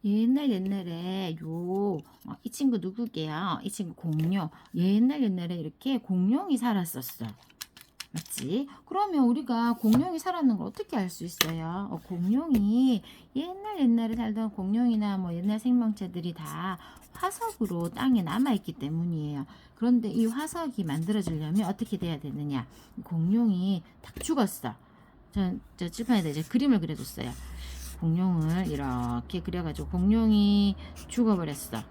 옛날에 이 친구 누구게요? 이 친구 공룡. 옛날에 이렇게 공룡이 살았었어. 맞지? 그러면 우리가 공룡이 살았는 걸 어떻게 알 수 있어요? 공룡이 옛날에 살던 공룡이나 뭐 옛날 생명체들이 다 화석으로 땅에 남아있기 때문이에요. 그런데 이 화석이 만들어지려면 어떻게 돼야 되느냐? 공룡이 딱 죽었어. 저 칠판에다 이제 그림을 그려줬어요. 공룡을 이렇게 그려가지고 공룡이 죽어버렸어.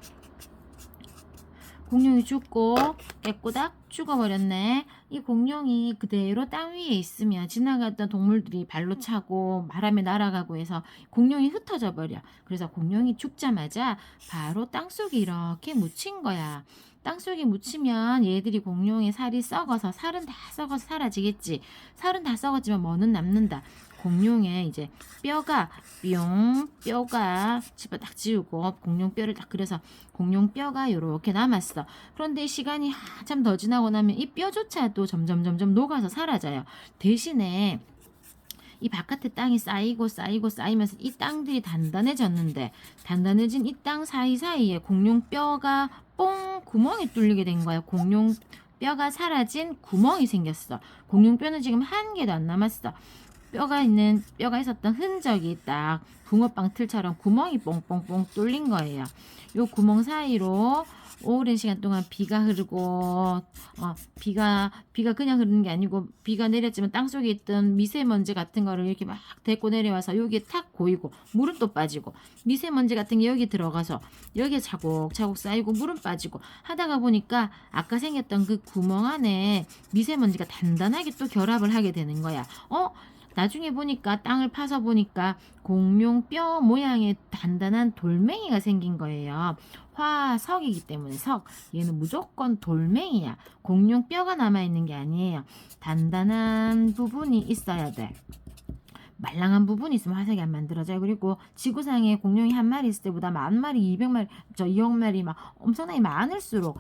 공룡이 죽고 깨꼬닥 죽어버렸네. 이 공룡이 그대로 땅 위에 있으면 지나갔던 동물들이 발로 차고 바람에 날아가고 해서 공룡이 흩어져 버려. 그래서 공룡이 죽자마자 바로 땅속에 이렇게 묻힌 거야. 땅속에 묻히면 얘들이 공룡의 살이 썩어서 살은 다 썩어서 사라지겠지. 살은 다 썩었지만 뭐는 남는다. 공룡의 이제 뼈가 집어 딱 지우고 공룡 뼈를 딱 그려서 공룡 뼈가 이렇게 남았어. 그런데 시간이 한참 더 지나고 나면 이 뼈조차도 점점 녹아서 사라져요. 대신에 이 바깥에 땅이 쌓이면서 이 땅들이 단단해졌는데 단단해진 이 땅 사이사이에 공룡 뼈가 뽕 구멍이 뚫리게 된 거야. 공룡 뼈가 사라진 구멍이 생겼어. 공룡 뼈는 지금 한 개도 안 남았어. 뼈가 있었던 흔적이 딱 붕어빵 틀처럼 구멍이 뽕뽕뽕 뚫린 거예요. 요 구멍 사이로 오랜 시간 동안 비가 흐르고 비가 그냥 흐르는 게 아니고 비가 내렸지만 땅속에 있던 미세먼지 같은 거를 이렇게 막 데리고 내려와서 여기에 탁 고이고 물은 또 빠지고 미세먼지 같은 게 여기 들어가서 여기에 차곡차곡 쌓이고 물은 빠지고 하다가 보니까 아까 생겼던 그 구멍 안에 미세먼지가 단단하게 또 결합을 하게 되는 거야. 나중에 보니까 땅을 파서 보니까 공룡 뼈 모양의 단단한 돌멩이가 생긴 거예요. 화석이기 때문에 얘는 무조건 돌멩이야. 공룡 뼈가 남아있는 게 아니에요. 단단한 부분이 있어야 돼. 말랑한 부분이 있으면 화석이 안 만들어져요. 그리고 지구상에 공룡이 한 마리 있을 때보다 10,000마리, 200마리, 2억 마리 막 엄청나게 많을수록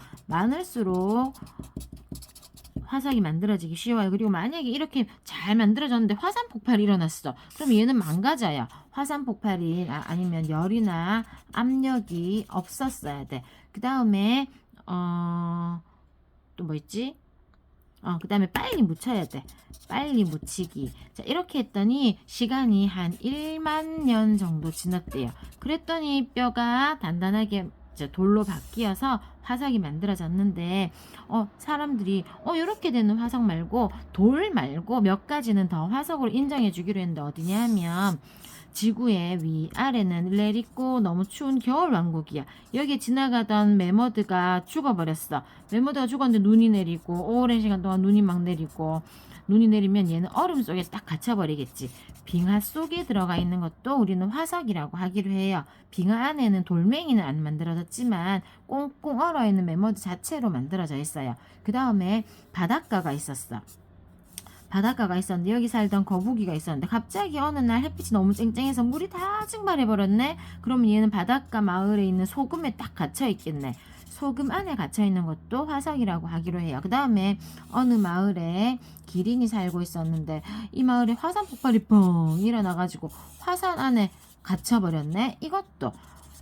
화석이 만들어지기 쉬워요. 그리고 만약에 이렇게 잘 만들어졌는데 화산 폭발이 일어났어. 그럼 얘는 망가져요. 화산 폭발이 아니면 열이나 압력이 없었어야 돼. 그 다음에 또 뭐 있지? 그 다음에 빨리 묻혀야 돼. 빨리 묻히기. 자, 이렇게 했더니 시간이 한 1만 년 정도 지났대요. 그랬더니 뼈가 단단하게 돌로 바뀌어서 화석이 만들어졌는데 사람들이 이렇게 되는 화석 말고 돌 말고 몇 가지는 더 화석으로 인정해 주기로 했는데 어디냐 하면 지구의 위아래는 내리고 너무 추운 겨울 왕국이야. 여기 지나가던 매머드가 죽어버렸어. 매머드가 죽었는데 눈이 내리고 오랜 시간 동안 눈이 막 내리고 눈이 내리면 얘는 얼음 속에 딱 갇혀버리겠지. 빙하 속에 들어가 있는 것도 우리는 화석이라고 하기로 해요. 빙하 안에는 돌멩이는 안 만들어졌지만 꽁꽁 얼어있는 매머드 자체로 만들어져 있어요. 그 다음에 바닷가가 있었어. 바닷가가 있었는데 여기 살던 거북이가 있었는데 갑자기 어느 날 햇빛이 너무 쨍쨍해서 물이 다 증발해버렸네. 그러면 얘는 바닷가 마을에 있는 소금에 딱 갇혀있겠네. 소금 안에 갇혀있는 것도 화석이라고 하기로 해요. 그 다음에 어느 마을에 기린이 살고 있었는데 이 마을에 화산 폭발이 뻥 일어나가지고 화산 안에 갇혀버렸네. 이것도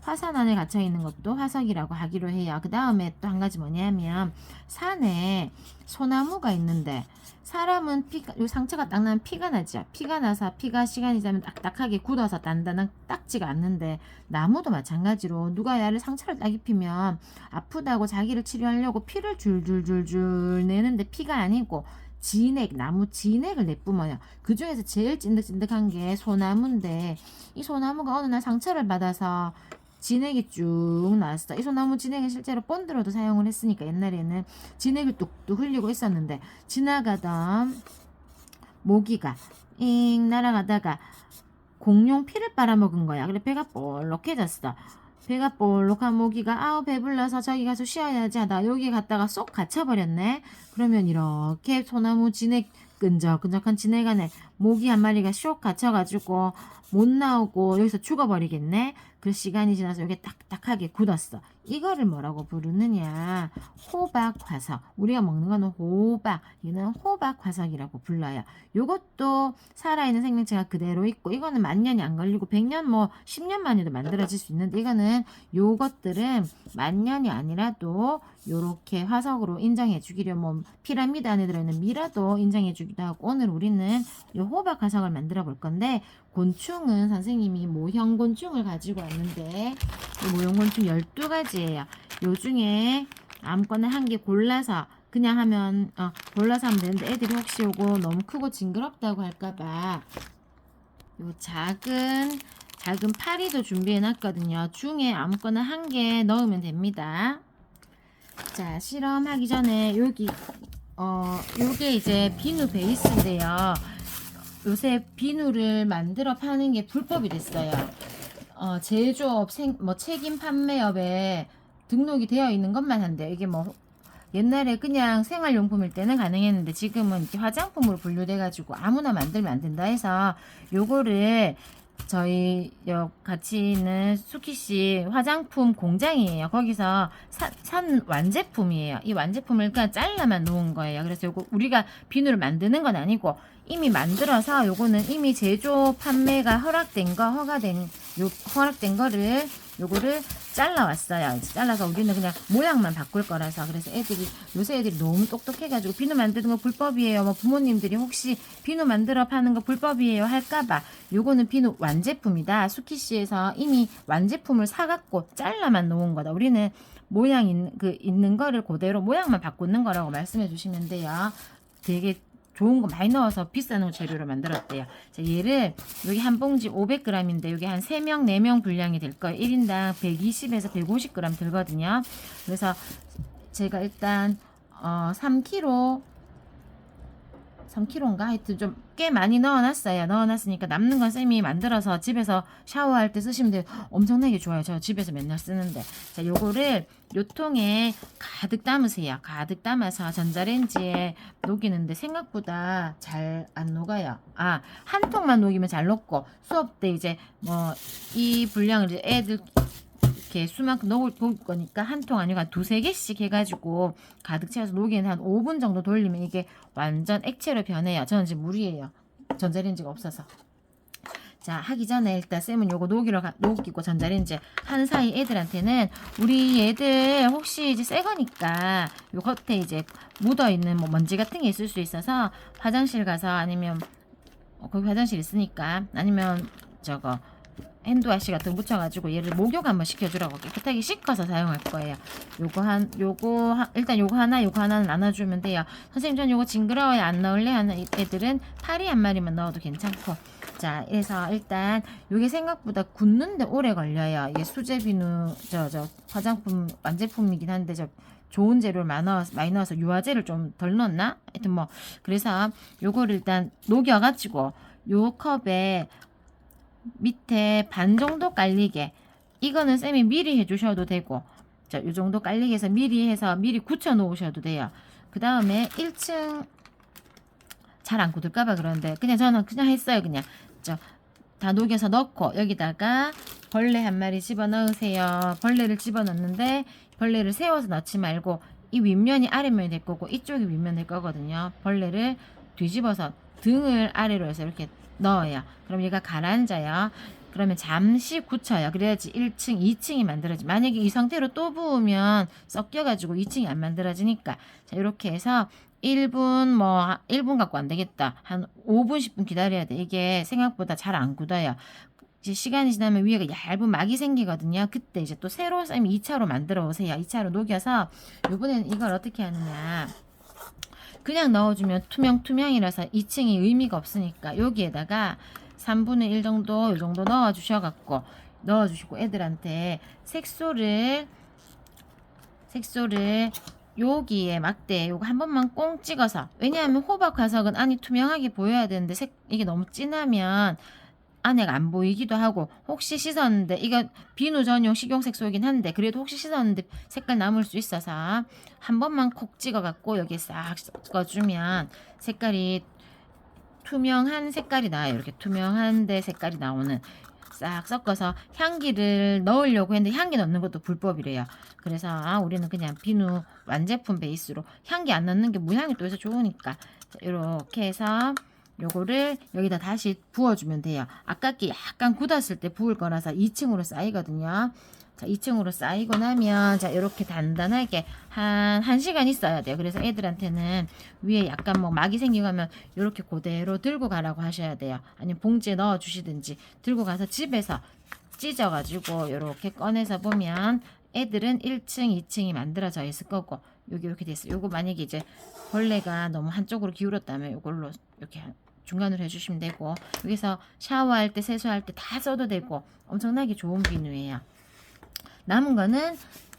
화산 안에 갇혀있는 것도 화석이라고 하기로 해요. 그 다음에 또 한 가지 뭐냐면 산에 소나무가 있는데 사람은 요 상처가 딱 나면 피가 나죠. 피가 나서 피가 시간이 지나면 딱딱하게 굳어서 단단한 딱지가 않는데 나무도 마찬가지로 누가 야를 상처를 딱 입히면 아프다고 자기를 치료하려고 피를 줄줄줄줄 내는데 피가 아니고 나무 진액을 내뿜어요. 그 중에서 제일 찐득찐득한 게 소나무인데 이 소나무가 어느 날 상처를 받아서 진액이 쭉 나왔어. 이 소나무 진액은 실제로 본드로도 사용을 했으니까 옛날에는 진액을 뚝뚝 흘리고 있었는데 지나가던 모기가 잉 날아가다가 공룡 피를 빨아먹은 거야. 그래 배가 볼록해졌어. 배가 볼록한 모기가 아우 배불러서 저기 가서 쉬어야지 하다 여기 갔다가 쏙 갇혀버렸네. 그러면 이렇게 소나무 진액 끈적끈적한 진액 안에 모기 한 마리가 쏙 갇혀가지고 못 나오고 여기서 죽어버리겠네. 그 시간이 지나서 이게 딱딱하게 굳었어. 이거를 뭐라고 부르느냐? 호박 화석. 우리가 먹는 거는 호박. 이거는 호박 화석이라고 불러요. 요것도 살아있는 생명체가 그대로 있고, 이거는 만년이 안 걸리고 100년 뭐 10년 만에도 만들어질 수 있는데, 이거는 요것들은 만년이 아니라도 요렇게 화석으로 인정해 주기로, 뭐 피라미드 안에 들어있는 미라도 인정해 주기도 하고, 오늘 우리는 요 호박 화석을 만들어 볼 건데, 곤충은 선생님이 모형 곤충을 가지고 왔는데, 이 모형 곤충 12가지예요. 요 중에 아무거나 한 개 골라서 그냥 하면 골라서 하면 되는데, 애들이 혹시 요거 너무 크고 징그럽다고 할까봐 요 작은 파리도 준비해 놨거든요. 중에 아무거나 한 개 넣으면 됩니다. 자, 실험하기 전에 요게 이제 비누 베이스인데요. 요새 비누를 만들어 파는 게 불법이 됐어요. 제조업, 책임 판매업에 등록이 되어 있는 것만 한대요. 이게 뭐 옛날에 그냥 생활용품일 때는 가능했는데, 지금은 이렇게 화장품으로 분류돼가지고 아무나 만들면 안 된다 해서 요거를 저희 같이 있는 수키씨 화장품 공장이에요. 거기서 산 완제품이에요. 이 완제품을 그냥 잘라만 놓은 거예요. 그래서 요거 우리가 비누를 만드는 건 아니고 이미 만들어서, 요거는 이미 제조 판매가 허락된 거를 요거를 잘라왔어요. 잘라서 우리는 그냥 모양만 바꿀 거라서. 그래서 요새 애들이 너무 똑똑해가지고 비누 만드는 거 불법이에요, 뭐 부모님들이 혹시 비누 만들어 파는 거 불법이에요 할까봐, 요거는 비누 완제품이다. 수키씨에서 이미 완제품을 사갖고 잘라만 놓은 거다. 우리는 모양 있는 거를 그대로 모양만 바꾸는 거라고 말씀해 주시면 돼요. 되게 좋은 거 많이 넣어서 비싼 재료로 만들었대요. 자, 얘를 여기 한 봉지 500g인데 여기 한 3명, 4명 분량이 될 거예요. 1인당 120에서 150g 들거든요. 그래서 제가 일단 3kg인가? 하여튼 좀 꽤 많이 넣어놨어요. 넣어놨으니까 남는 건 쌤이 만들어서 집에서 샤워할 때 쓰시면 돼요. 엄청나게 좋아요. 저 집에서 맨날 쓰는데. 자, 요거를 요 통에 가득 담으세요. 가득 담아서 전자레인지에 녹이는데 생각보다 잘 안 녹아요. 한 통만 녹이면 잘 녹고, 수업 때 이제 뭐 이 분량을 이제 애들 이렇게 수만큼 녹을 거니까 한 통 아니고 한 2-3개씩 해가지고 가득 채워서 녹이는 한 5분 정도 돌리면 이게 완전 액체로 변해요. 저는 지금 물이에요. 전자레인지가 없어서. 자, 하기 전에 일단 쌤은 요거 녹이고 전자레인지 한 사이 애들한테는, 우리 애들 혹시 이제 새 거니까 요 겉에 이제 묻어있는 뭐 먼지 같은 게 있을 수 있어서 화장실 가서, 아니면 거기 화장실 있으니까, 아니면 저거 핸드와시 같은 거 묻혀가지고 얘를 목욕 한번 시켜주라고 깨끗하게 씻어서 사용할 거예요. 일단 요거 하나는 나눠주면 돼요. 선생님, 전 요거 징그러워요, 안 넣을래 하는 애들은 파리 한 마리만 넣어도 괜찮고. 자, 그래서 일단 요게 생각보다 굳는데 오래 걸려요. 이게 수제 비누 화장품 완제품이긴 한데, 좋은 재료를 많이 넣어서 유화제를 좀 덜 넣었나? 하여튼 뭐 그래서 요거를 일단 녹여가지고 요 컵에 밑에 반 정도 깔리게, 이거는 쌤이 미리 해주셔도 되고, 자, 요 정도 깔리게 해서 미리 굳혀 놓으셔도 돼요. 그 다음에 1층 잘 안 굳을까봐 그러는데, 저는 그냥 했어요. 그냥 다 녹여서 넣고 여기다가 벌레 한 마리 집어 넣으세요. 벌레를 집어 넣는데, 벌레를 세워서 넣지 말고 이 윗면이 아랫면이 될 거고 이쪽이 윗면 될 거거든요. 벌레를 뒤집어서 등을 아래로 해서 이렇게 넣어요. 그럼 얘가 가라앉아요. 그러면 잠시 굳혀요. 그래야지 1층, 2층이 만들어지. 만약에 이 상태로 또 부으면 섞여가지고 2층이 안 만들어지니까. 자, 이렇게 해서 1분 갖고 안 되겠다. 한 5분, 10분 기다려야 돼. 이게 생각보다 잘 안 굳어요. 이제 시간이 지나면 위에가 얇은 막이 생기거든요. 그때 이제 또 새로 쌤 2차로 만들어 오세요. 2차로 녹여서, 요번에는 이걸 어떻게 하느냐. 그냥 넣어주면 투명이라서 2층이 의미가 없으니까 여기에다가 3분의 1 정도 요 정도 넣어주시고 애들한테 색소를 여기에 막대 요거 한 번만 꽁 찍어서, 왜냐하면 호박 화석은 안이 투명하게 보여야 되는데 이게 너무 진하면 안에가 안 보이기도 하고, 혹시 씻었는데, 이거 비누 전용 식용색소이긴 한데 그래도 혹시 씻었는데 색깔 남을 수 있어서 한 번만 콕 찍어갖고 여기에 싹 섞어주면 색깔이 투명한 색깔이 나와요. 이렇게 투명한데 색깔이 나오는. 싹 섞어서 향기를 넣으려고 했는데 향기 넣는 것도 불법이래요. 그래서 우리는 그냥 비누 완제품 베이스로 향기 안 넣는 게 무향이 또 해서 좋으니까 이렇게 해서 요거를 여기다 다시 부어주면 돼요. 아깝게 약간 굳었을 때 부을 거라서 2층으로 쌓이거든요. 자, 2층으로 쌓이고 나면 자 이렇게 단단하게 한 1시간 있어야 돼요. 그래서 애들한테는 위에 약간 뭐 막이 생기고 하면 이렇게 그대로 들고 가라고 하셔야 돼요. 아니면 봉지에 넣어 주시든지 들고 가서 집에서 찢어가지고 이렇게 꺼내서 보면 애들은 1층, 2층이 만들어져 있을 거고 여기 이렇게 돼 있어요. 요거 만약에 이제 벌레가 너무 한쪽으로 기울었다면 이걸로 이렇게 중간으로 해주시면 되고 여기서 샤워할 때 세수할 때 다 써도 되고 엄청나게 좋은 비누예요. 남은 거는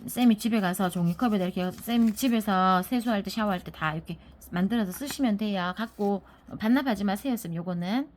쌤이 집에 가서 종이컵에다 이렇게 쌤 집에서 세수할 때 샤워할 때 다 이렇게 만들어서 쓰시면 돼요. 갖고 반납하지 마세요 쌤 요거는.